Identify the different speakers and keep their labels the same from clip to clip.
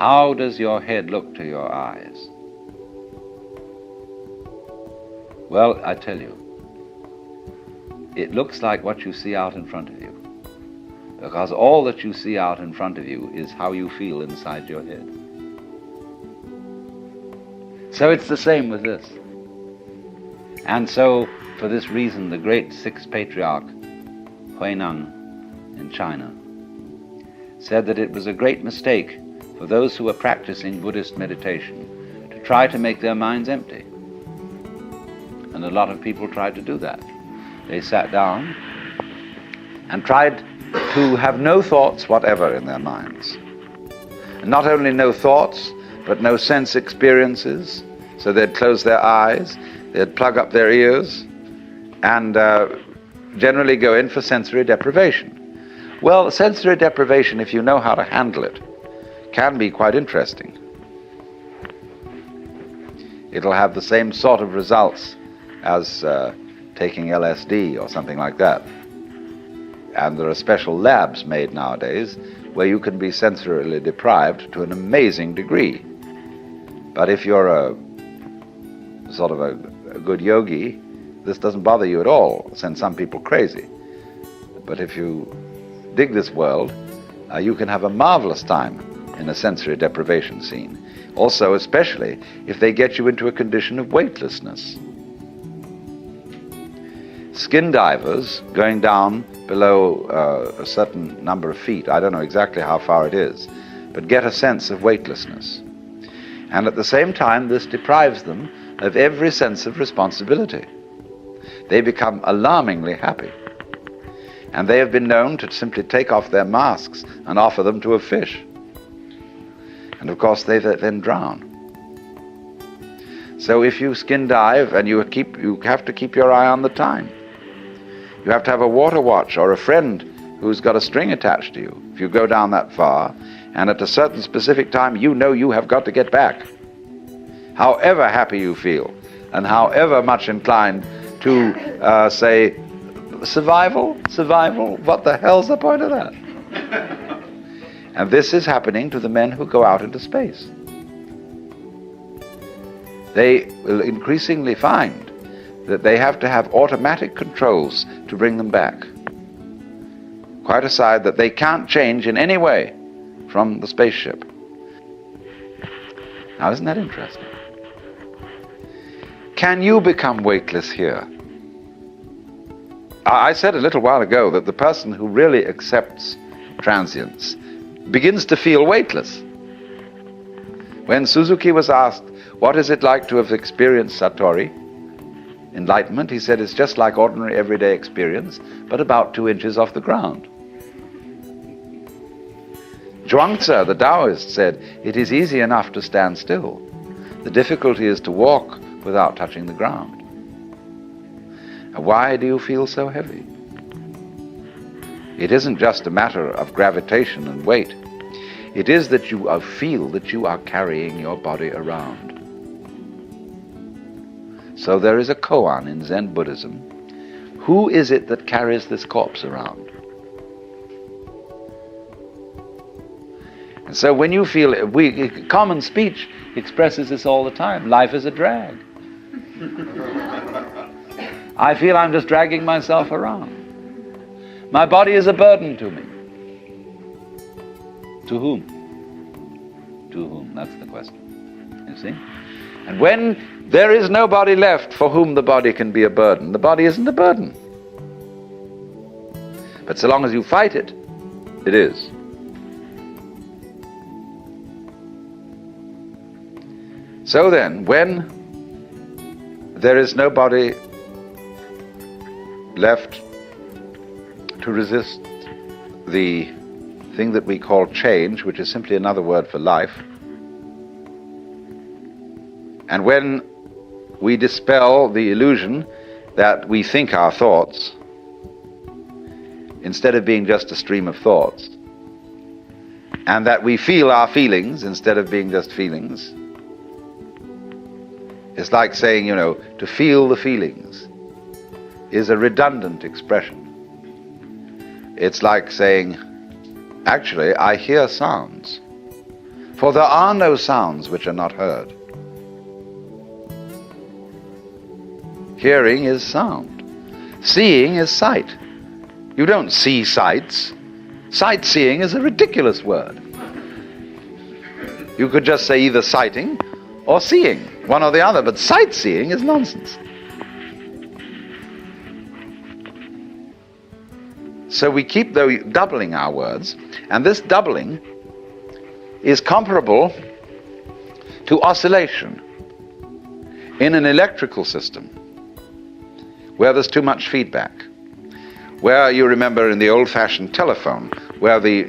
Speaker 1: How does your head look to your eyes? Well, I tell you, it looks like what you see out in front of you, because all that you see out in front of you is how you feel inside your head. So it's the same with this. And so, for this reason, the great sixth patriarch, Huineng in China, said that it was a great mistake for those who were practicing Buddhist meditation to try to make their minds empty. And a lot of people tried to do that. They sat down and tried to have no thoughts whatever in their minds. And not only no thoughts, but no sense experiences. So they'd close their eyes, they'd plug up their ears, and generally go in for sensory deprivation. Well, sensory deprivation, if you know how to handle it, can be quite interesting. It'll have the same sort of results as taking LSD or something like that. And there are special labs made nowadays where you can be sensorily deprived to an amazing degree. But if you're a sort of a good yogi, this doesn't bother you at all. It sends some people crazy. But if you dig this world, you can have a marvelous time in a sensory deprivation scene. Also, especially if they get you into a condition of weightlessness. Skin divers going down below a certain number of feet, I don't know exactly how far it is, but get a sense of weightlessness. And at the same time, this deprives them of every sense of responsibility. They become alarmingly happy. And they have been known to simply take off their masks and offer them to a fish. And of course they then drown. So if you skin dive, and you have to keep your eye on the time. You have to have a water watch or a friend who's got a string attached to you if you go down that far, and at a certain specific time you know you have got to get back. However happy you feel, and however much inclined to say, survival, what the hell's the point of that? And this is happening to the men who go out into space. They will increasingly find that they have to have automatic controls to bring them back. Quite aside that they can't change in any way from the spaceship. Now, isn't that interesting? Can you become weightless here? I said a little while ago that the person who really accepts transience begins to feel weightless. When Suzuki was asked, what is it like to have experienced Satori, enlightenment, he said it's just like ordinary everyday experience, but about 2 inches off the ground. Zhuangzi, the Taoist, said, it is easy enough to stand still. The difficulty is to walk without touching the ground. Why do you feel so heavy? It isn't just a matter of gravitation and weight. It is that you feel that you are carrying your body around. So there is a koan in Zen Buddhism. Who is it that carries this corpse around? And so when you feel, common speech expresses this all the time. Life is a drag. I feel I'm just dragging myself around. My body is a burden to me. To whom? To whom? That's the question. You see? And when there is nobody left for whom the body can be a burden, the body isn't a burden. But so long as you fight it, it is. So then, when there is nobody left to resist the thing that we call change, which is simply another word for life, and when we dispel the illusion that we think our thoughts, instead of being just a stream of thoughts, and that we feel our feelings instead of being just feelings, it's like saying, to feel the feelings is a redundant expression. It's like saying, actually, I hear sounds. For there are no sounds which are not heard. Hearing is sound. Seeing is sight. You don't see sights. Sightseeing is a ridiculous word. You could just say either sighting or seeing, one or the other, but sightseeing is nonsense. So we keep doubling our words, and this doubling is comparable to oscillation in an electrical system where there's too much feedback, where you remember in the old-fashioned telephone, where the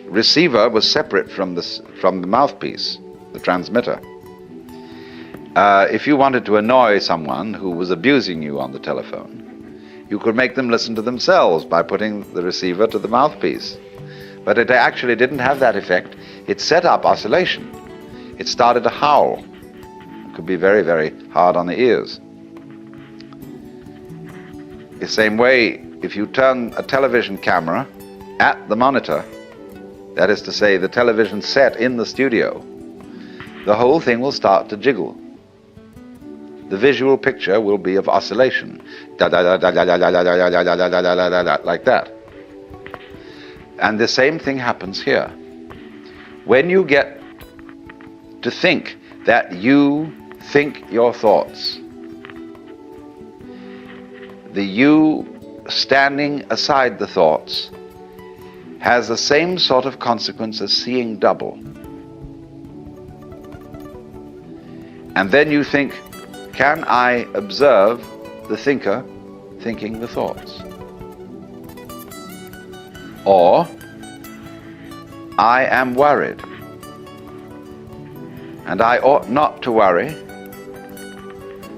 Speaker 1: receiver was separate from the mouthpiece, the transmitter. If you wanted to annoy someone who was abusing you on the telephone, you could make them listen to themselves by putting the receiver to the mouthpiece. But it actually didn't have that effect. It set up oscillation. It started to howl. It could be very, very hard on the ears. The same way, if you turn a television camera at the monitor, that is to say, the television set in the studio, the whole thing will start to jiggle. The visual picture will be of oscillation, like that. And the same thing happens here. When you get to think that you think your thoughts, the you standing aside the thoughts has the same sort of consequence as seeing double. And then you think, can I observe the thinker thinking the thoughts? Or, I am worried, and I ought not to worry,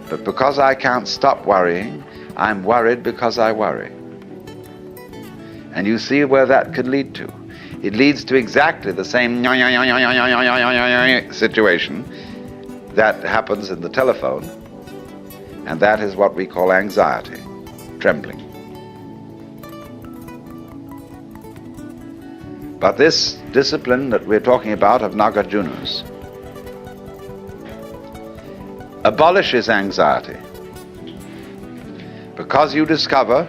Speaker 1: but because I can't stop worrying, I'm worried because I worry. And you see where that could lead to. It leads to exactly the same situation that happens in the telephone, and that is what we call anxiety, trembling. But this discipline that we're talking about of Nagarjunas abolishes anxiety, because you discover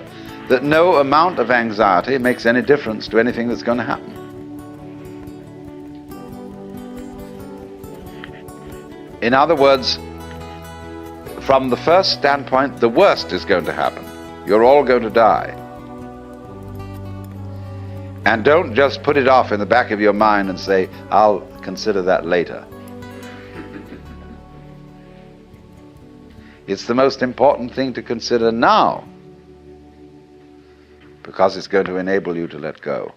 Speaker 1: that no amount of anxiety makes any difference to anything that's going to happen. In other words, from the first standpoint, the worst is going to happen. You're all going to die. And don't just put it off in the back of your mind and say, I'll consider that later. It's the most important thing to consider now, because it's going to enable you to let go.